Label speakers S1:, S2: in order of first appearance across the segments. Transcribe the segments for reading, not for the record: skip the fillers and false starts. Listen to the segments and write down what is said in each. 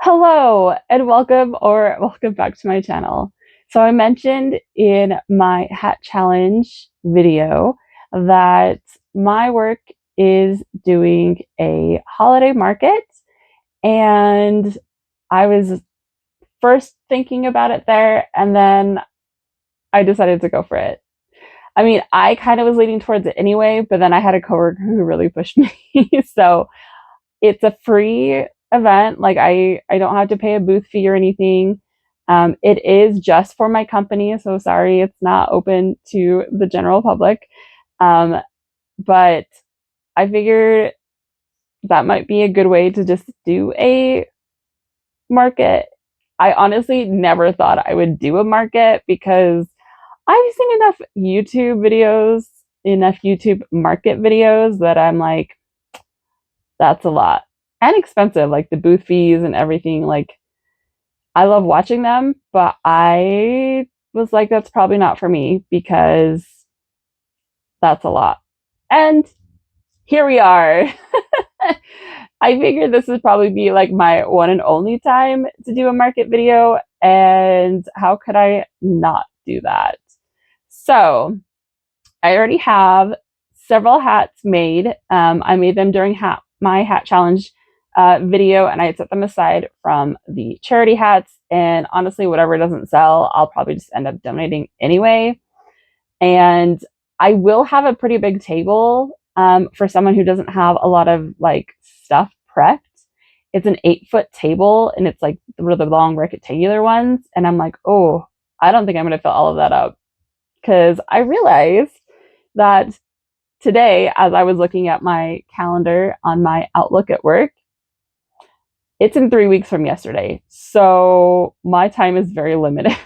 S1: Hello and welcome back to my channel. So I mentioned in my hat challenge video that my work is doing a holiday market, and I was first thinking about it there, and then I decided to go for it. I mean, I kind of was leaning towards it anyway, but then I had a coworker who really pushed me. So it's a free event. Like I don't have to pay a booth fee or anything. It is just for my company, so sorry, it's not open to the general public. Um, but I figured that might be a good way to just do a market. I honestly never thought I would do a market because I've seen enough YouTube market videos that I'm like, that's a lot and expensive, like the booth fees and everything. Like, I love watching them, but I was like, that's probably not for me because that's a lot. And here we are. I figured this would probably be like my one and only time to do a market video, and how could I not do that? So I already have several hats made. I made them during my hat challenge video, and I had set them aside from the charity hats. And honestly, whatever doesn't sell, I'll probably just end up donating anyway. And I will have a pretty big table for someone who doesn't have a lot of like stuff prepped. It's an 8-foot table, and it's like the really long rectangular ones. And I'm like, oh, I don't think I'm going to fill all of that up, because I realized that today, as I was looking at my calendar on my Outlook at work, it's in 3 weeks from yesterday. So my time is very limited.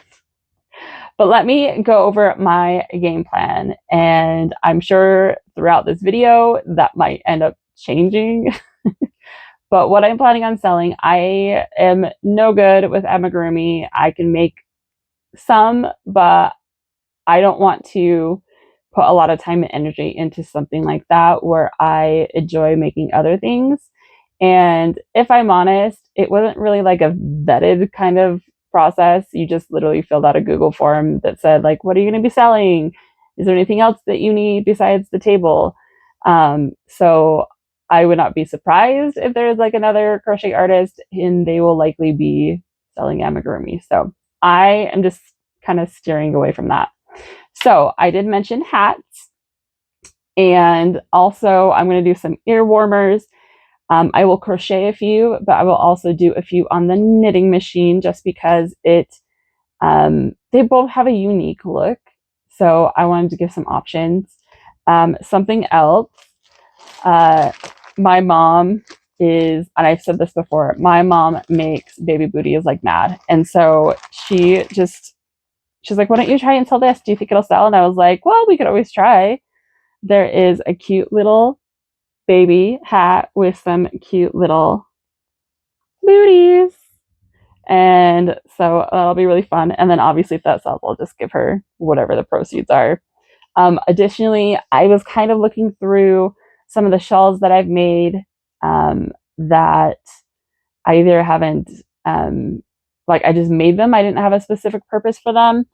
S1: But let me go over my game plan. And I'm sure throughout this video that might end up changing. But what I'm planning on selling, I am no good with amigurumi. I can make some, but I don't want to put a lot of time and energy into something like that where I enjoy making other things. And if I'm honest, it wasn't really like a vetted kind of process. You just literally filled out a Google form that said, like, what are you going to be selling? Is there anything else that you need besides the table? So I would not be surprised if there's like another crochet artist and they will likely be selling amigurumi. So I am just kind of steering away from that. So I did mention hats, and also I'm going to do some ear warmers. I will crochet a few, but I will also do a few on the knitting machine just because they both have a unique look. So I wanted to give some options. Something else, my mom and I've said this before, my mom makes baby booties like mad. And so she's like, why don't you try and sell this? Do you think it'll sell? And I was like, well, we could always try. There is a cute little baby hat with some cute little booties. And so that'll be really fun. And then obviously if that sells, I'll just give her whatever the proceeds are. Additionally, I was kind of looking through some of the shawls that I've made that I either haven't, like I just made them. I didn't have a specific purpose for them.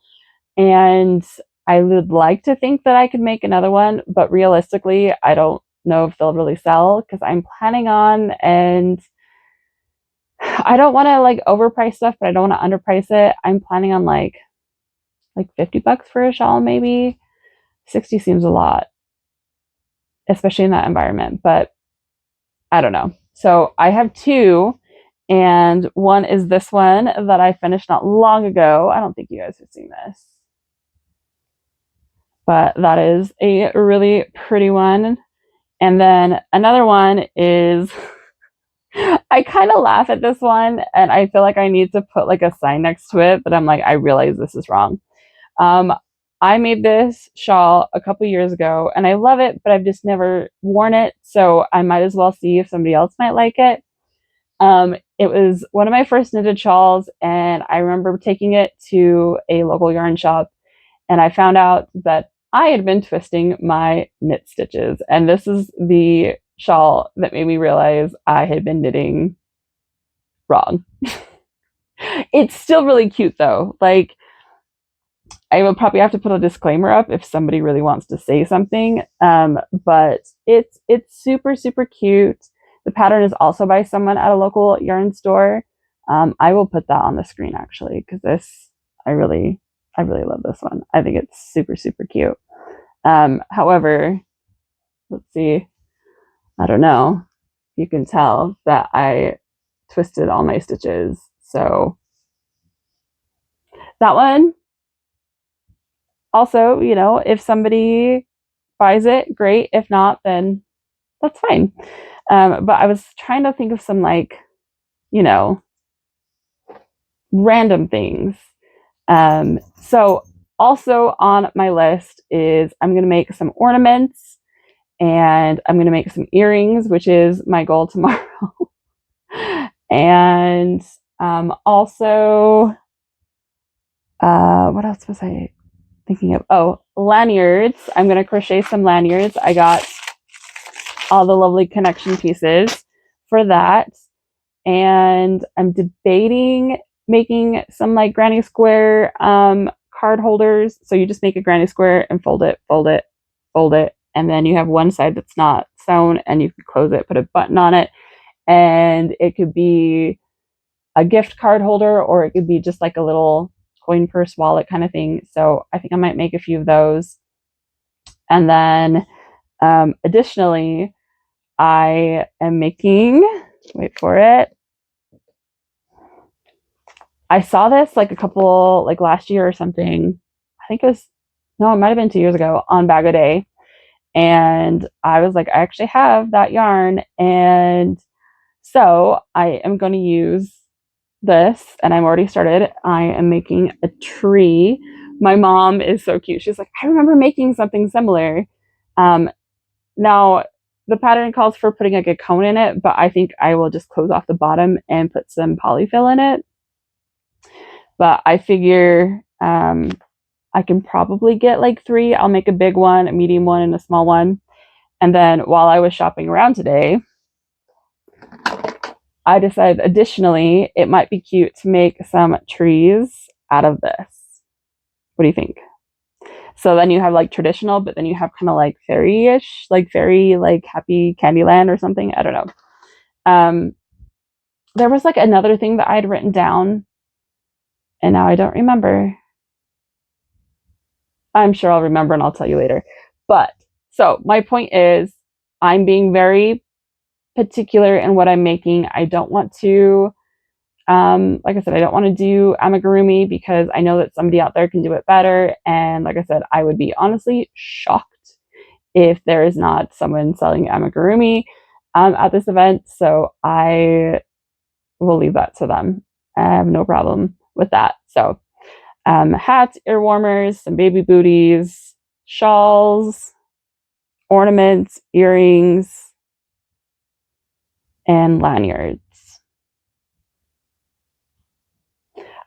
S1: And I would like to think that I could make another one, but realistically, I don't know if they'll really sell because I'm planning on, and I don't want to like overprice stuff, but I don't want to underprice it. I'm planning on like $50 for a shawl, maybe 60 seems a lot, especially in that environment, but I don't know. So I have two, and one is this one that I finished not long ago. I don't think you guys have seen this, but that is a really pretty one. And then another one is I kind of laugh at this one, and I feel like I need to put like a sign next to it, but I'm like, I realize this is wrong. Um, I made this shawl a couple years ago, and I love it, but I've just never worn it, so I might as well see if somebody else might like it. It was one of my first knitted shawls, and I remember taking it to a local yarn shop, and I found out that I had been twisting my knit stitches, and this is the shawl that made me realize I had been knitting Wrong. It's still really cute though. Like, I will probably have to put a disclaimer up if somebody really wants to say something. But it's super super cute. The pattern is also by someone at a local yarn store. I will put that on the screen actually because this I really love this one. I think it's super super cute. However, let's see. I don't know. You can tell that I twisted all my stitches. So that one also, you know, if somebody buys it, great. If not, then that's fine. But I was trying to think of some like, you know, random things. So also on my list is I'm going to make some ornaments and I'm going to make some earrings, which is my goal tomorrow. And also, what else was I thinking of? Oh, lanyards. I'm going to crochet some lanyards. I got all the lovely connection pieces for that. And I'm debating making some like granny square card holders. So you just make a granny square and fold it, fold it, fold it. And then you have one side that's not sewn and you can close it, put a button on it. And it could be a gift card holder or it could be just like a little coin purse wallet kind of thing. So I think I might make a few of those. And then additionally, I am making, wait for it. I saw this like a couple, like last year or something. I think it was, no, it might have been 2 years ago on Bag O' Day. And I was like, I actually have that yarn. And so I am going to use this and I'm already started. I am making a tree. My mom is so cute. She's like, I remember making something similar. Now, the pattern calls for putting like a cone in it, but I think I will just close off the bottom and put some polyfill in it. But I figure I can probably get like 3. I'll make a big one, a medium one, and a small one. And then while I was shopping around today, I decided additionally it might be cute to make some trees out of this. What do you think? So then you have like traditional, but then you have kind of like fairy-ish, like fairy, like happy Candyland or something. I don't know. There was like another thing that I had written down, and now I don't remember. I'm sure I'll remember and I'll tell you later. But so my point is, I'm being very particular in what I'm making. I don't want to, like I said, I don't want to do amigurumi because I know that somebody out there can do it better. And like I said, I would be honestly shocked if there is not someone selling amigurumi at this event. So I will leave that to them. I have no problem with that. So hats, ear warmers, some baby booties, shawls, ornaments, earrings, and lanyards.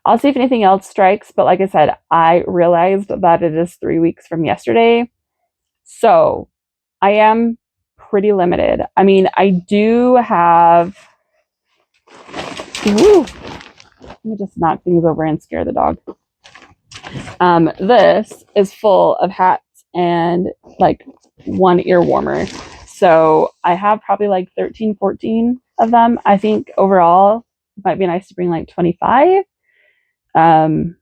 S1: I'll see if anything else strikes, but like I said, I realized that it is 3 weeks from yesterday. So I am pretty limited. I mean, I do have. Woo, let me just knock things over and scare the dog. This is full of hats and like one ear warmer. So I have probably like 13, 14 of them. I think overall it might be nice to bring like 25. And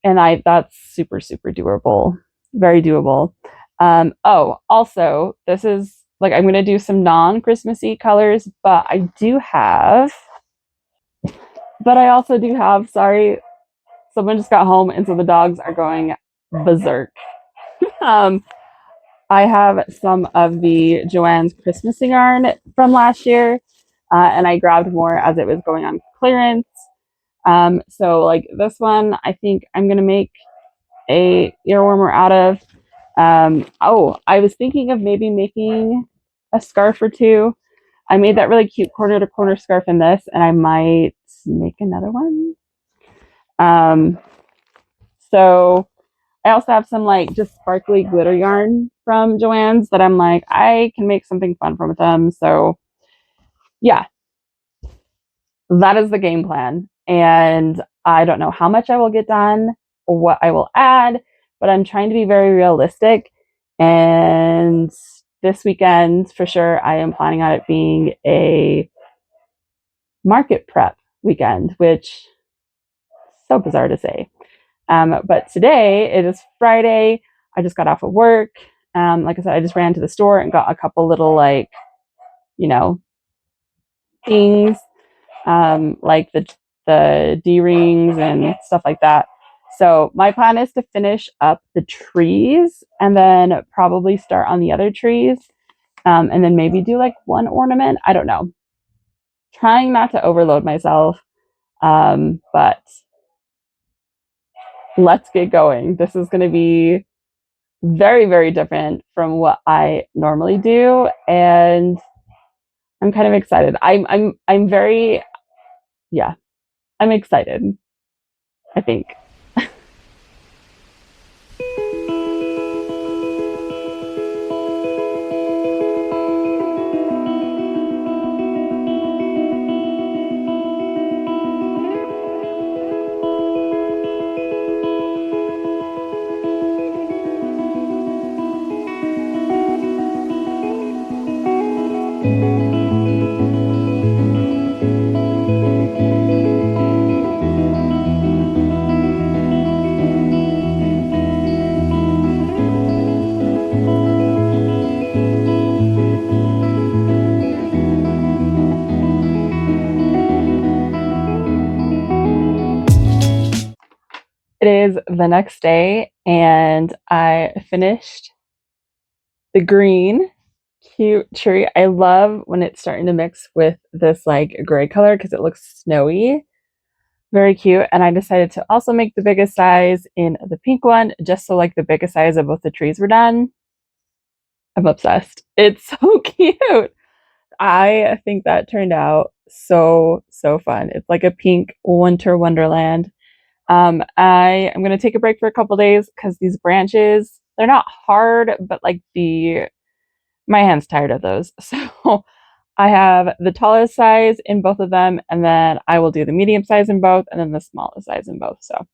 S1: that's super, super doable. Very doable. Oh, also, this is like, I'm going to do some non-Christmassy colors, but I also do have, sorry, someone just got home, and so the dogs are going berserk. um, I have some of the Joann's Christmas yarn from last year, and I grabbed more as it was going on clearance. So like this one, I think I'm gonna make a ear warmer out of. Oh, I was thinking of maybe making a scarf or two. I made that really cute corner to corner scarf in this, and I might make another one. So I also have some like just sparkly glitter yarn from Joann's that I'm like, I can make something fun from them. So yeah. that is the game plan. And I don't know how much I will get done or what I will add, but I'm trying to be very realistic. And this weekend, for sure, I am planning on it being a market prep weekend, which is so bizarre to say. But today, it is Friday. I just got off of work. Like I said, I just ran to the store and got a couple little, like, you know, things, like the D rings and stuff like that. So my plan is to finish up the trees and then probably start on the other trees, and then maybe do like one ornament. I don't know. Trying not to overload myself, but let's get going. This is going to be very, very different from what I normally do, and I'm kind of excited. I'm very, yeah, I'm excited, I think. It is the next day, and I finished the green cute tree. I love when it's starting to mix with this like gray color because it looks snowy. Very cute. And I decided to also make the biggest size in the pink one, just so like the biggest size of both the trees were done. I'm obsessed. It's so cute. I think that turned out so fun. It's like a pink winter wonderland. I am gonna take a break for a couple days because these branches, they're not hard, but like the my hand's tired of those. So I have the tallest size in both of them, and then I will do the medium size in both, and then the smallest size in both. So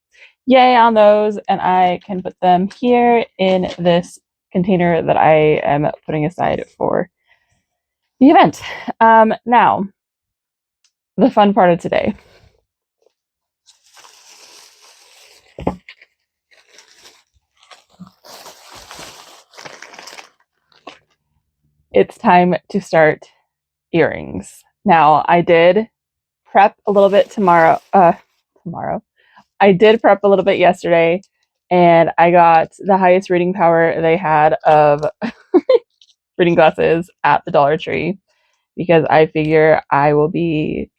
S1: yay on those, and I can put them here in this container that I am putting aside for the event. Now, the fun part of today. It's time to start earrings. Now, I did prep a little bit tomorrow. I did prep a little bit yesterday, and I got the highest reading power they had of reading glasses at the Dollar Tree because I figure I will be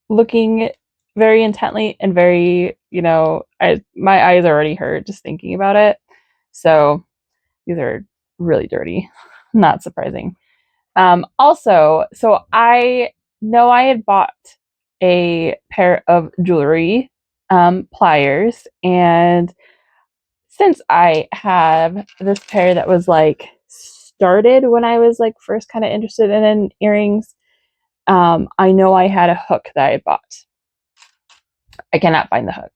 S1: looking very intently and very, my eyes already hurt just thinking about it. So these are really dirty. Not surprising. Also, so I know I had bought a pair of jewelry pliers, and since I have this pair that was like started when I was like first kind of interested in earrings, I know I had a hook that I bought. I cannot find the hook.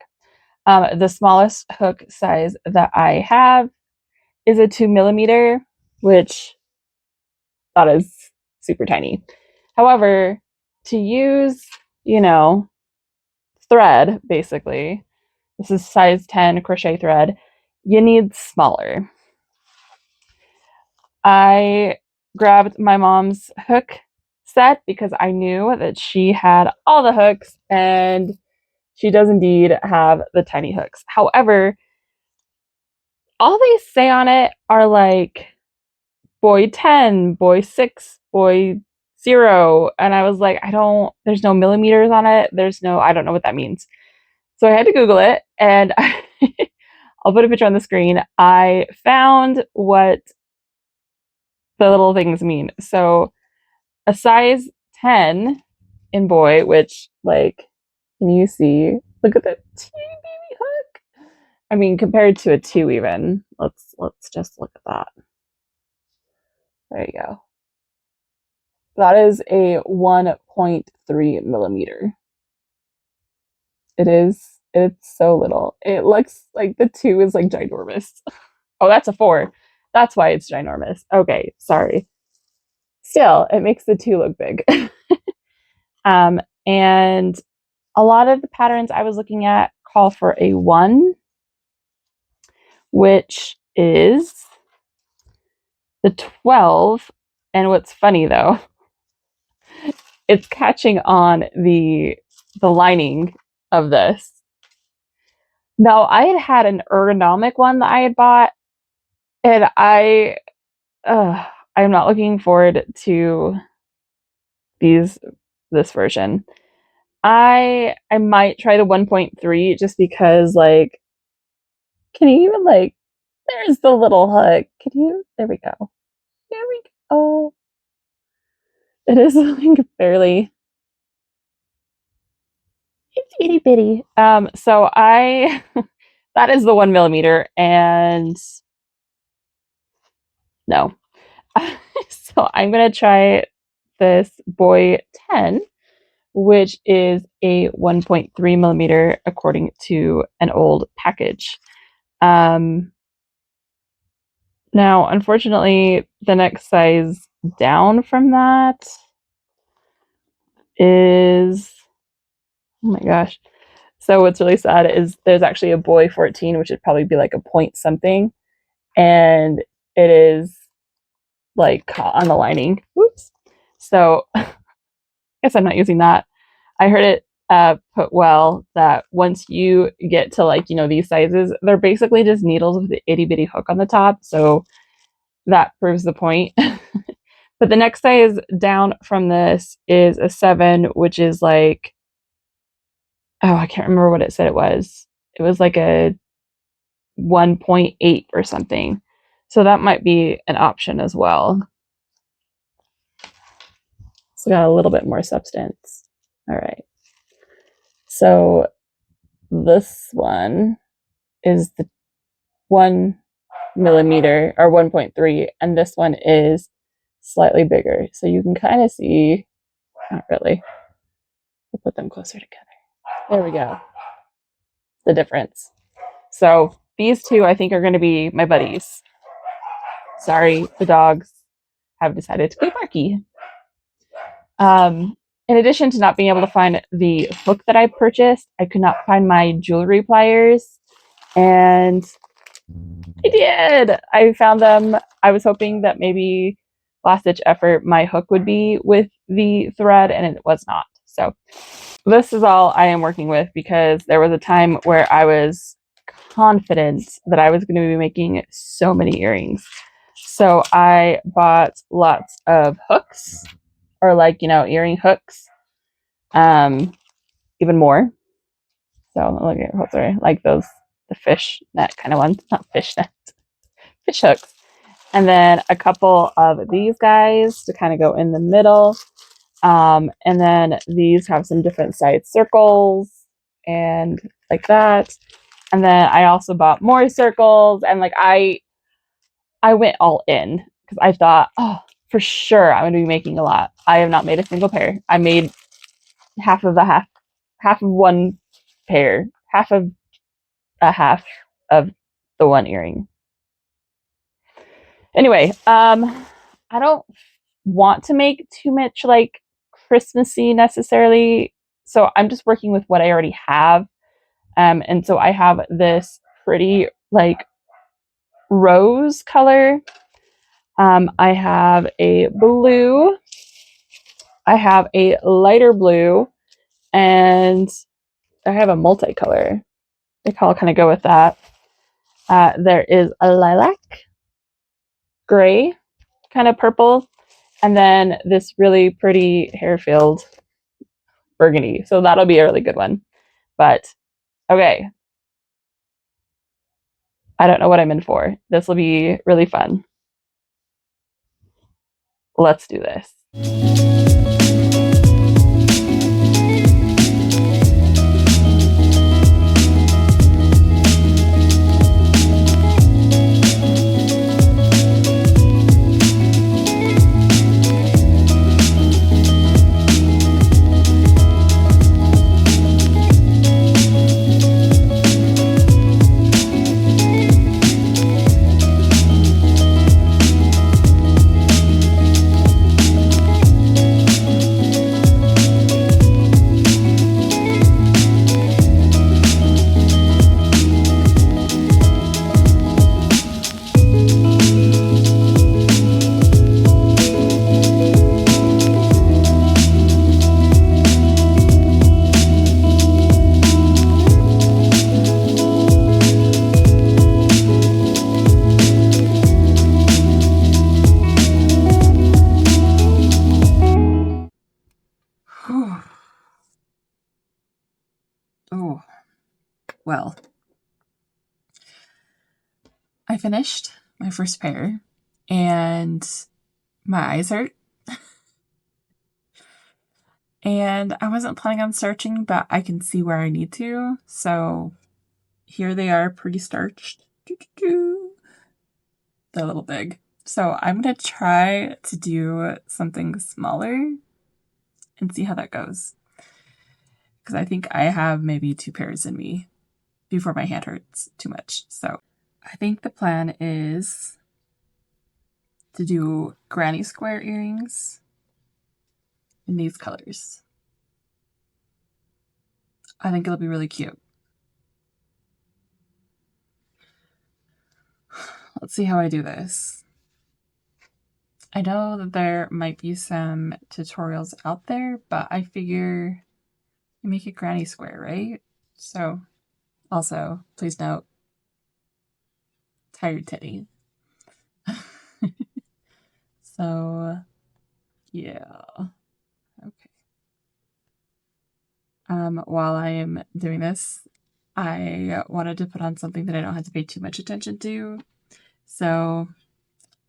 S1: The smallest hook size that I have is a 2 millimeter, which that is super tiny. However, to use, you know, thread, basically, this is size 10 crochet thread, you need smaller. I grabbed my mom's hook set because I knew that she had all the hooks and she does indeed have the tiny hooks. However, all they say on it are like boy 10, boy 6, boy 0. And I was like, there's no millimeters on it. I don't know what that means. So I had to Google it, and I'll put a picture on the screen. I found what the little things mean. So a size 10 in boy, which, like, can you see? Look at the teeny baby hook. I mean, compared to a 2 even. Let's just look at that. There you go. That is a 1.3 millimeter. It's so little. It looks like the 2 is like ginormous. Oh, that's a 4. That's why it's ginormous. Okay, sorry. Still, it makes the 2 look big. And a lot of the patterns I was looking at call for a 1, which is the 12. And what's funny though, it's catching on the lining of this. Now, I had an ergonomic one that I had bought, and I'm not looking forward to this version. I might try the 1.3 just because, like, can you even, like, there's the little hook. Can you? There we go. There we go. It is like barely. It's itty bitty. So I that is the 1 millimeter, and no. So I'm gonna try this Boy 10, which is a 1.3 millimeter according to an old package. Now, unfortunately, the next size down from that is, oh my gosh. So what's really sad is there's actually a Boy 14, which would probably be like a point something, and it is like caught on the lining. Whoops. So I guess I'm not using that. I heard it put well that once you get to, like, these sizes, they're basically just needles with the itty bitty hook on the top. So that proves the point. But the next size down from this is a 7, which is like, oh, I can't remember what it said it was. It was like a 1.8 or something. So that might be an option as well. So got a little bit more substance. All right. So this one is the 1 millimeter or 1.3, and this one is slightly bigger. So you can kind of see, not really. We'll put them closer together. There we go. The difference. So these two, I think, are going to be my buddies. Sorry, the dogs have decided to go barky. In addition to not being able to find the hook that I purchased, I could not find my jewelry pliers, and I did. I found them. I was hoping that maybe last-ditch effort my hook would be with the thread, and it was not. So this is all I am working with, because there was a time where I was confident that I was going to be making so many earrings. So I bought lots of hooks, or like, earring hooks, even more. So look at hooks are like those, the fish net kind of ones, not fish net, fish hooks. And then a couple of these guys to kind of go in the middle. And then these have some different size circles and like that. And then I also bought more circles, and like I went all in because I thought, oh, for sure I'm going to be making a lot. I have not made a single pair. I made half of one pair, half of the one earring. Anyway, I don't want to make too much like Christmassy necessarily, so I'm just working with what I already have. And so I have this pretty like rose color. I have a blue, I have a lighter blue, and I have a multicolor. I think I'll kind of go with that. There is a lilac, gray, kind of purple, and then this really pretty hair-filled burgundy. So that'll be a really good one. But okay, I don't know what I'm in for. This will be really fun. Let's do this.
S2: Oh, well, I finished my first pair and my eyes hurt. And I wasn't planning on starching, but I can see where I need to. So here they are, pre-starched. They're a little big. So I'm going to try to do something smaller and see how that goes. Because I think I have maybe 2 pairs in me before my hand hurts too much. So I think the plan is to do granny square earrings in these colors. I think it'll be really cute. Let's see how I do this. I know that there might be some tutorials out there, but I figure you make it granny square, right? So also, please note, tired titty. So yeah. Okay. While I am doing this, I wanted to put on something that I don't have to pay too much attention to. So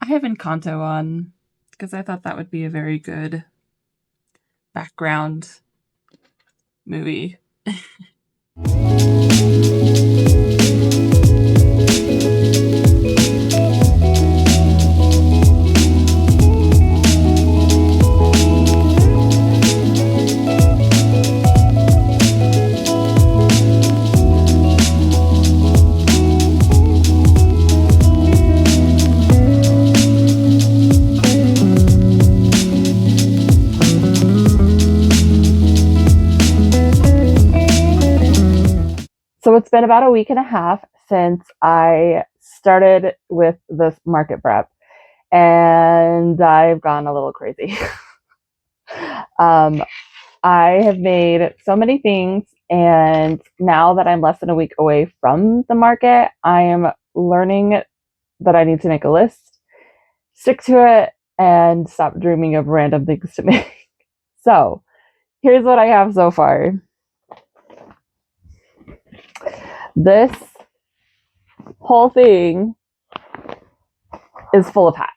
S2: I have Encanto on because I thought that would be a very good background movie.
S1: So it's been about a week and a half since I started with this market prep, and I've gone a little crazy. um, I have made so many things, and now that I'm less than a week away from the market, I am learning that I need to make a list, stick to it, and stop dreaming of random things to make. So here's what I have so far. This whole thing is full of hats.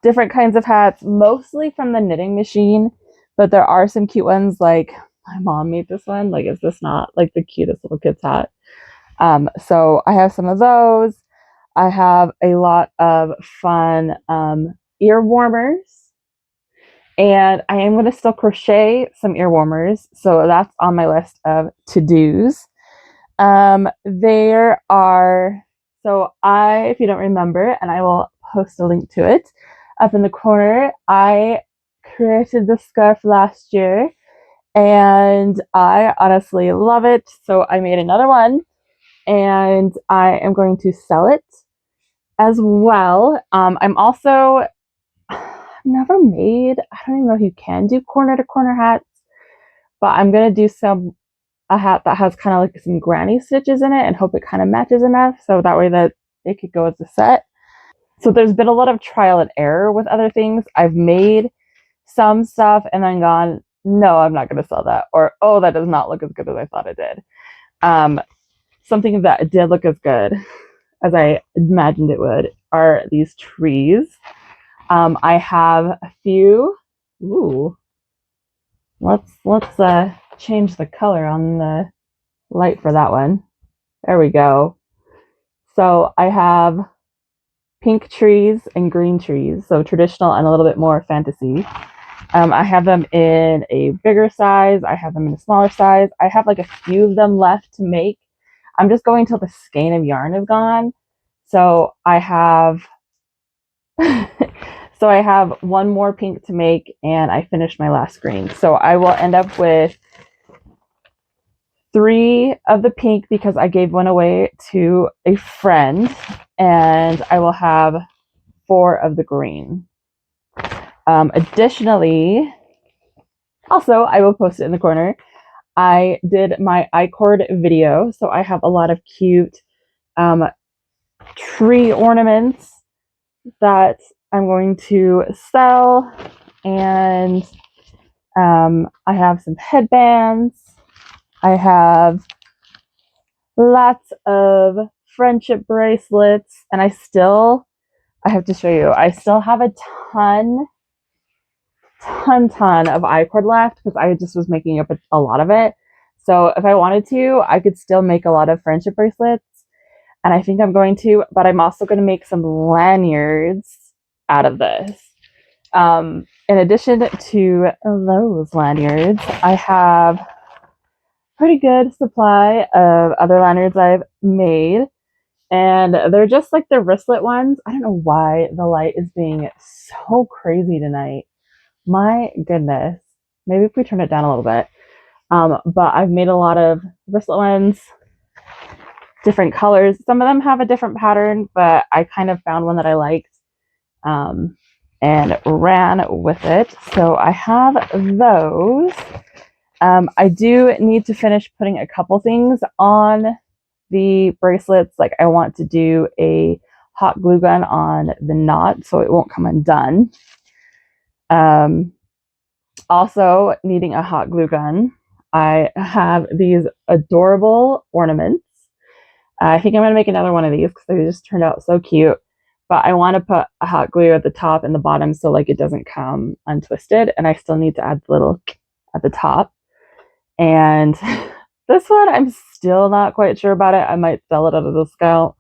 S1: Different kinds of hats, mostly from the knitting machine, but there are some cute ones. Like my mom made this one. Like, is this not like the cutest little kid's hat? So I have some of those. I have a lot of fun ear warmers, and I am going to still crochet some ear warmers. So that's on my list of to-dos. There are, if you don't remember, and I will post a link to it up in the corner, I created the scarf last year and I honestly love it. So I made another one and I am going to sell it as well. I'm also never made, I don't even know if you can do corner to corner hats, but I'm going to do a hat that has kind of like some granny stitches in it and hope it kind of matches enough so that way that it could go as a set. So there's been a lot of trial and error with other things. I've made some stuff and then gone, no, I'm not going to sell that, or oh, that does not look as good as I thought it did. Something that did look as good as I imagined it would are these trees. I have a few. Ooh, let's change the color on the light for that one. There we go. So I have pink trees and green trees, so traditional and a little bit more fantasy. I have them in a bigger size. I have them in a smaller size. I have like a few of them left to make. I'm just going till the skein of yarn is gone. So I have so I have one more pink to make and I finished my last green. So I will end up with 3 of the pink because I gave one away to a friend, and I will have 4 of the green. Additionally, also, I will post it in the corner. I did my iCord video, so I have a lot of cute tree ornaments that I'm going to sell, and I have some headbands. I have lots of friendship bracelets, and I have to show you, I still have a ton of I-cord left because I just was making up a lot of it. So if I wanted to, I could still make a lot of friendship bracelets, and I think I'm going to, but I'm also going to make some lanyards out of this. In addition to those lanyards, I have pretty good supply of other lanyards I've made, and they're just like the wristlet ones. I don't know why the light is being so crazy tonight. My goodness. Maybe if we turn it down a little bit. But I've made a lot of wristlet ones, different colors. Some of them have a different pattern, but I kind of found one that I liked and ran with it. So I have those. I do need to finish putting a couple things on the bracelets. Like I want to do a hot glue gun on the knot so it won't come undone. Also needing a hot glue gun, I have these adorable ornaments. I think I'm going to make another one of these because they just turned out so cute. But I want to put a hot glue at the top and the bottom so like it doesn't come untwisted. And I still need to add the little at the top. And this one, I'm still not quite sure about it. I might sell it out of the scale.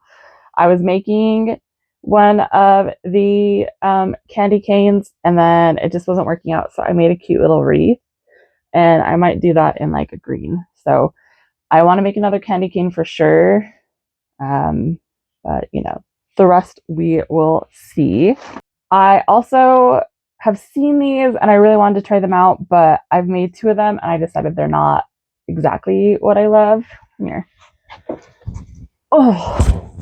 S1: I was making one of the candy canes and then it just wasn't working out. So I made a cute little wreath and I might do that in like a green. So I want to make another candy cane for sure. But you know, the rest we will see. I also have seen these and I really wanted to try them out, but I've made two of them and I decided they're not exactly what I love. Come here. Oh,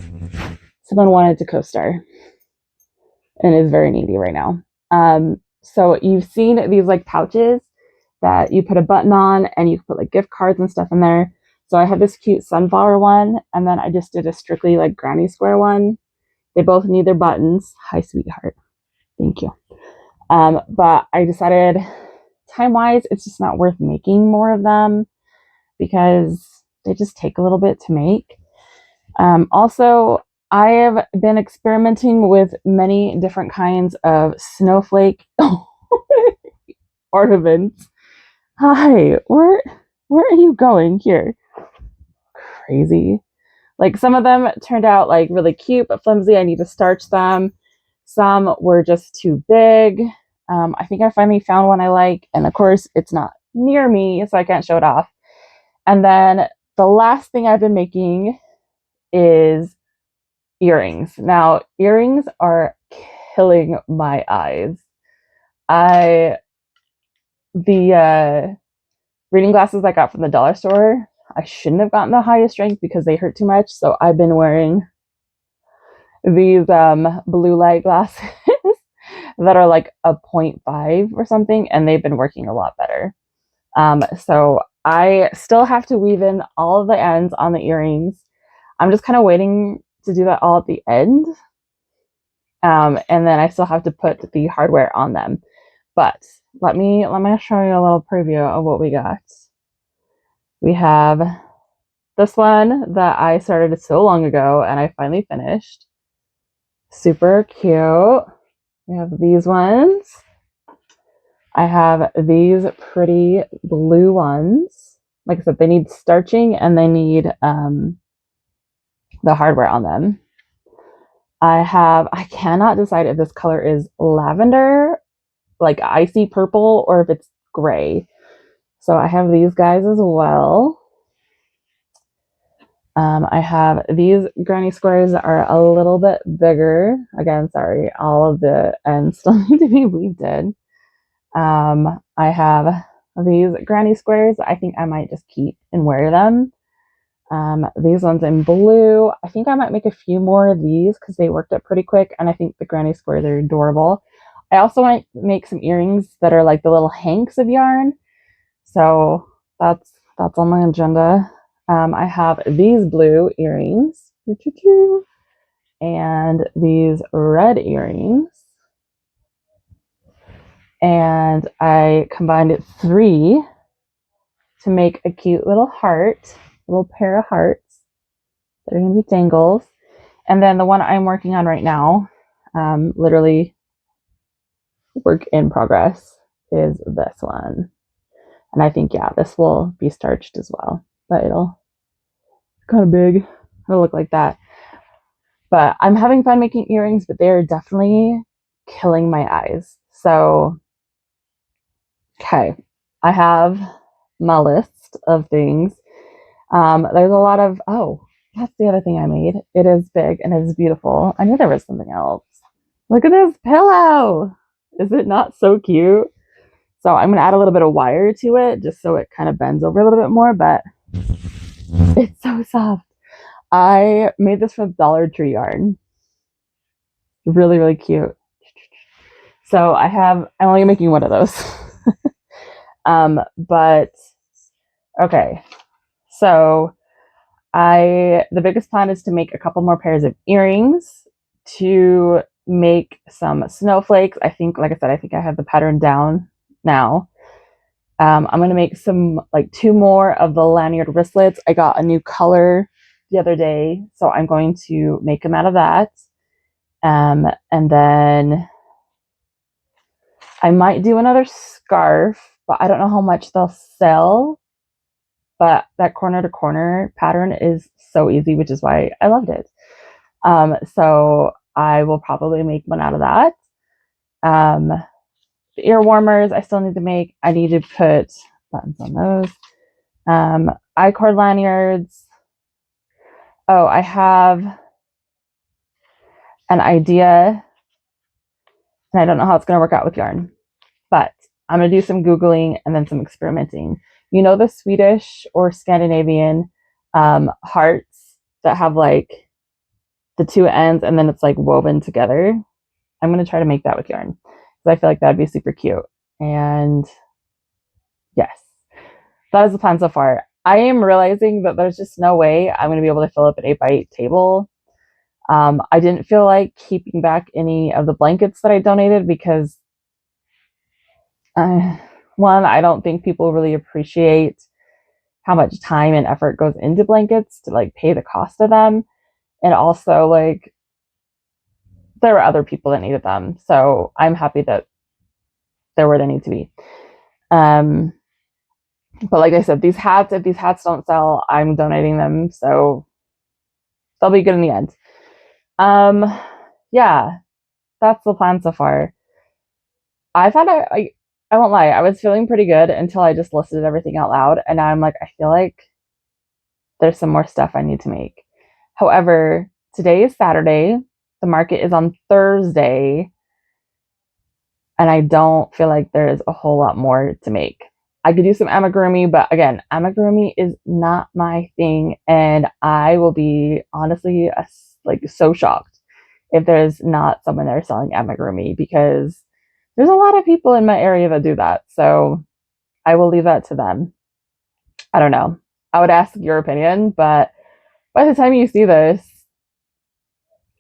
S1: someone wanted to co-star and is very needy right now. So you've seen these like pouches that you put a button on and you can put like gift cards and stuff in there. So I have this cute sunflower one, and then I just did a strictly like granny square one. They both need their buttons. Hi, sweetheart. Thank you. But I decided time-wise, it's just not worth making more of them because they just take a little bit to make. Also, I have been experimenting with many different kinds of snowflake ornaments. Hi, where are you going here? Crazy. Like some of them turned out like really cute but flimsy. I need to starch them. Some were just too big. I think I finally found one I like, and of course it's not near me, so I can't show it off. And then the last thing I've been making is earrings. Now, earrings are killing my eyes. The reading glasses I got from the dollar store, I shouldn't have gotten the highest strength because they hurt too much. So I've been wearing these blue light glasses that are like a 0.5 or something, and they've been working a lot better. So I still have to weave in all of the ends on the earrings. I'm just kind of waiting to do that all at the end. And then I still have to put the hardware on them. But let me show you a little preview of what we got. We have this one that I started so long ago and I finally finished. Super cute. We have these ones. I have these pretty blue ones. Like I said, they need starching and they need the hardware on them. I cannot decide if this color is lavender, like icy purple, or if it's gray. So I have these guys as well. I have these granny squares that are a little bit bigger. Again, sorry, all of the ends still need to be weaved in. I have these granny squares. I think I might just keep and wear them. These ones in blue. I think I might make a few more of these because they worked up pretty quick, and I think the granny squares are adorable. I also might make some earrings that are like the little hanks of yarn. So that's on my agenda. I have these blue earrings and these red earrings. And I combined 3 to make a cute little heart, a little pair of hearts that are going to be dangles. And then the one I'm working on right now, literally work in progress, is this one. And I think, yeah, this will be starched as well, but it'll kind of big. It'll look like that. But I'm having fun making earrings, but they're definitely killing my eyes. So, okay, I have my list of things. There's a lot of, oh, that's the other thing I made. It is big and it is beautiful. I knew there was something else. Look at this pillow. Is it not so cute? So I'm going to add a little bit of wire to it just so it kind of bends over a little bit more, but it's so soft. I made this from Dollar Tree yarn. Really, really cute. So I'm only making one of those. But okay. So the biggest plan is to make a couple more pairs of earrings, to make some snowflakes. I think, like I said, I think I have the pattern down now. I'm going to make like 2 more of the lanyard wristlets. I got a new color the other day, so I'm going to make them out of that. And then I might do another scarf, but I don't know how much they'll sell. But that corner to corner pattern is so easy, which is why I loved it. So I will probably make one out of that. The ear warmers I still need to make. I need to put buttons on those. I-cord lanyards. Oh, I have an idea, and I don't know how it's going to work out with yarn, but I'm going to do some Googling and then some experimenting. You know the Swedish or Scandinavian hearts that have like the 2 ends and then it's like woven together? I'm going to try to make that with yarn because I feel like that'd be super cute. And yes, that is the plan so far. I am realizing that there's just no way I'm going to be able to fill up an 8x8 table. I didn't feel like keeping back any of the blankets that I donated because one, I don't think people really appreciate how much time and effort goes into blankets to like pay the cost of them. And also, like, there were other people that needed them. So I'm happy that they're where they need to be. But like I said, if these hats don't sell, I'm donating them. So they'll be good in the end. Yeah, that's the plan so far. I thought I won't lie, I was feeling pretty good until I just listed everything out loud. And now I'm like, I feel like there's some more stuff I need to make. However, today is Saturday. The market is on Thursday. And I don't feel like there's a whole lot more to make. I could do some amigurumi, but again, amigurumi is not my thing. And I will be honestly like so shocked if there's not someone there selling amigurumi because there's a lot of people in my area that do that. So I will leave that to them. I don't know. I would ask your opinion, but by the time you see this,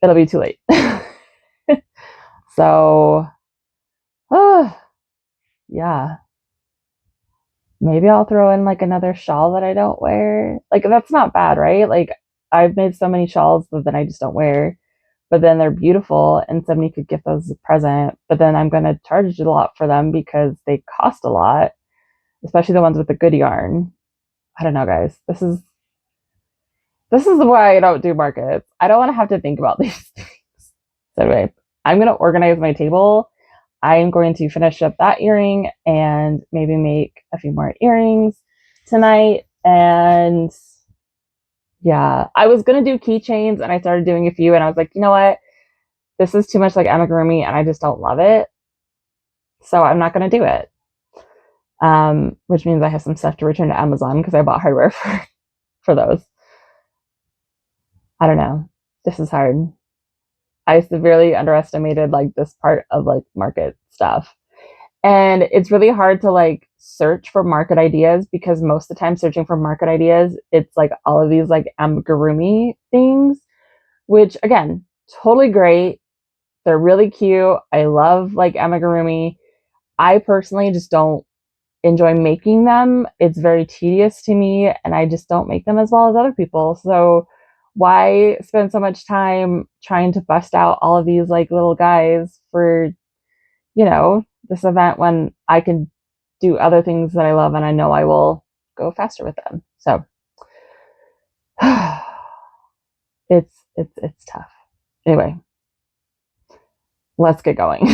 S1: it'll be too late. So, yeah. Maybe I'll throw in like another shawl that I don't wear. Like, that's not bad, right? Like, I've made so many shawls that then I just don't wear, but then they're beautiful and somebody could gift those as a present. But then I'm going to charge a lot for them because they cost a lot, especially the ones with the good yarn. I don't know, guys. This is why I don't do markets. I don't want to have to think about these things. So anyway, I'm going to organize my table. I'm going to finish up that earring and maybe make a few more earrings tonight. And yeah, I was going to do keychains and I started doing a few and I was like, you know what? This is too much like amigurumi and I just don't love it. So I'm not going to do it. Which means I have some stuff to return to Amazon because I bought hardware for those. I don't know. This is hard. I severely underestimated like this part of like market stuff. And it's really hard to like search for market ideas because most of the time searching for market ideas, it's like all of these like amigurumi things, which again, totally great. They're really cute. I love like amigurumi. I personally just don't enjoy making them, it's very tedious to me, and I just don't make them as well as other people. So why spend so much time trying to bust out all of these like little guys for, this event when I can do other things that I love and I know I will go faster with them. So it's tough. Anyway, let's get going.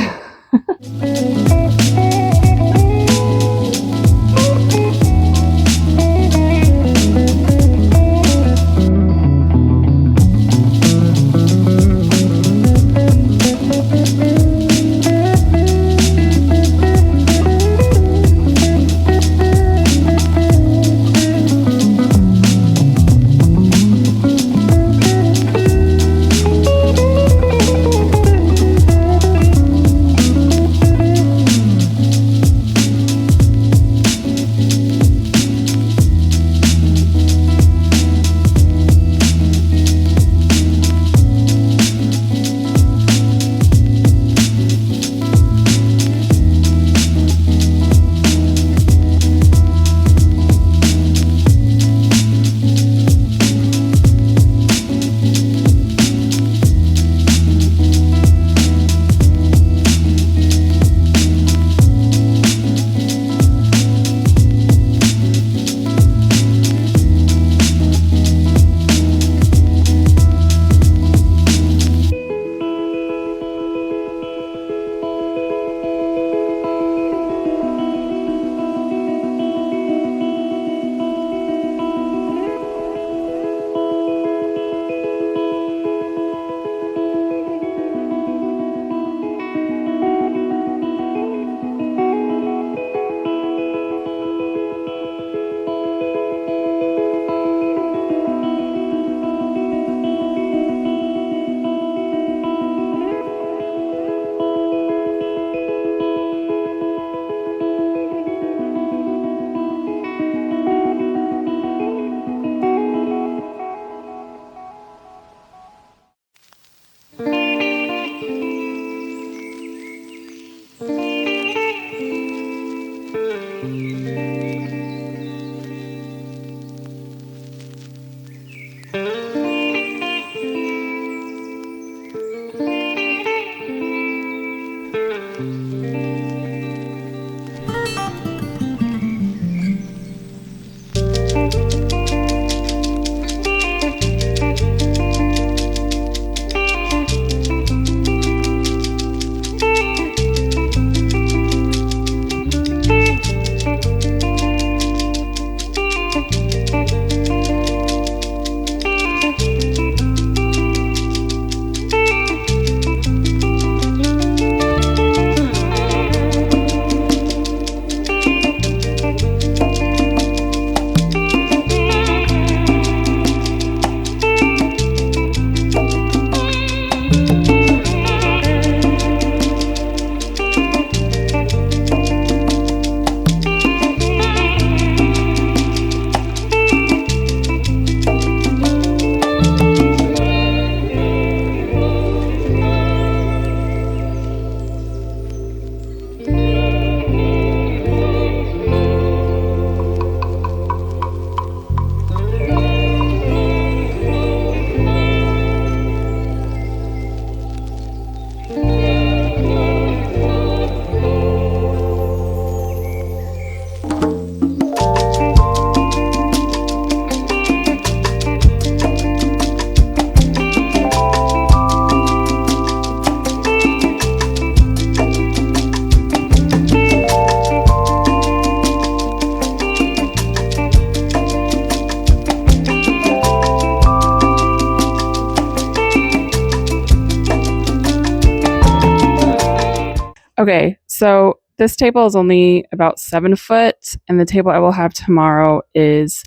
S1: Okay, so this table is only about 7 foot, and the table I will have tomorrow is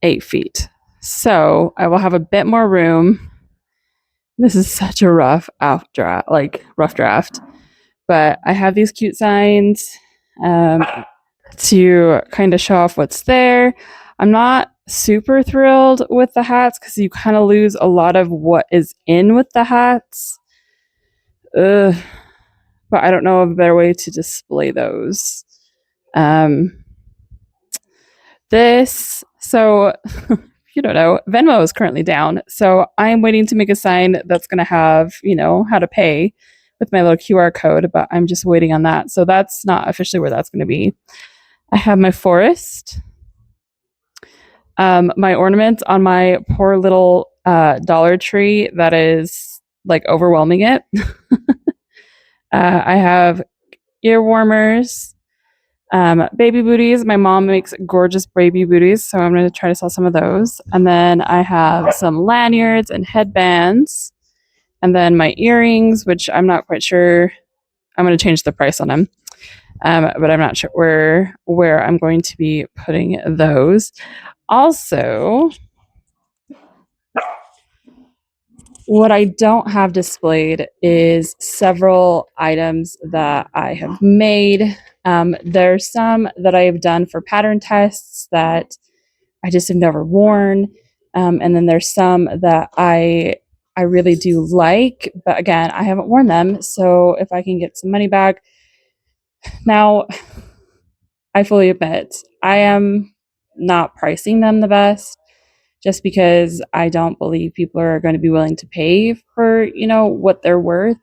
S1: 8 feet. So I will have a bit more room. This is such a rough draft. But I have these cute signs to kind of show off what's there. I'm not super thrilled with the hats because you kind of lose a lot of what is in with the hats. But I don't know of a better way to display those. Um, so if you don't know, Venmo is currently down. So I'm waiting to make a sign that's going to have, how to pay with my little QR code, but I'm just waiting on that. So that's not officially where that's going to be. I have my forest, my ornaments on my poor little Dollar Tree that is like overwhelming it. I have ear warmers, baby booties. My mom makes gorgeous baby booties, so I'm going to try to sell some of those. And then I have some lanyards and headbands. And then my earrings, which I'm not quite sure. I'm going to change the price on them, but I'm not sure where I'm going to be putting those. Also, what I don't have displayed is several items that I have made. There's some that I have done for pattern tests that I just have never worn. And then there's some that I really do like, but again, I haven't worn them. So if I can get some money back. Now, I fully admit I am not pricing them the best just because I don't believe people are going to be willing to pay for, what they're worth.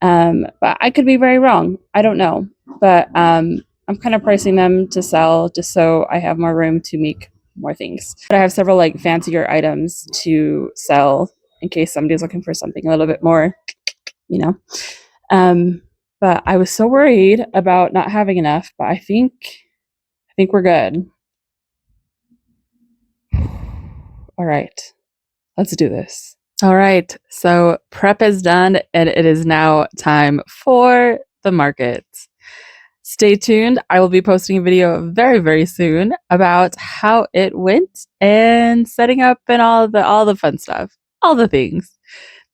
S1: But I could be very wrong. I don't know. But I'm kind of pricing them to sell just so I have more room to make more things. But I have several like fancier items to sell in case somebody's looking for something a little bit more, you know. But I was so worried about not having enough, but I think we're good. All right. Let's do this. All right. So prep is done and it is now time for the market. Stay tuned. I will be posting a video very, very soon about how it went and setting up and all the fun stuff, all the things.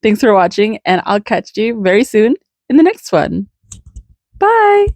S1: Thanks for watching, and I'll catch you very soon in the next one. Bye.